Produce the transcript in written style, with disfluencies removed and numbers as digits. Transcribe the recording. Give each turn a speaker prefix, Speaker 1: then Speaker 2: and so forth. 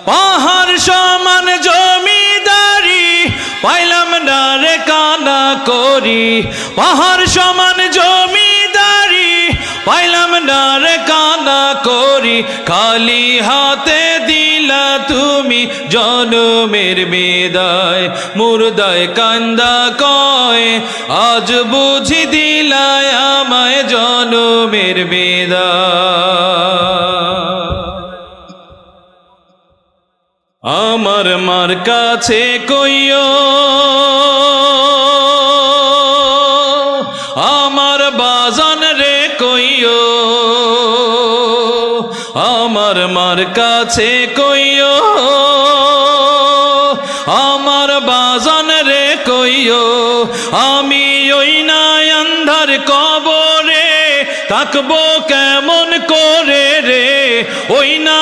Speaker 1: পাহাড় সমান জমিদারি পাইলাম না রে কানা করি, পাহাড় সমান জমিদারি পাইলাম না রে কানা করি, খালি হাতে দিলা তুমি জনমের বিদায়, মুর্দায় কান্দা কয় আজ বুঝি দিলায় আমায় জনমের বিদায়। আমার মার কাছে কইও আমার বাজান রে কইও, আমার মার কাছে কইও আমার বাজান রে কইও, আমি ওই না আন্ধার কবরে থাকবো কেমন করে রে, ওই না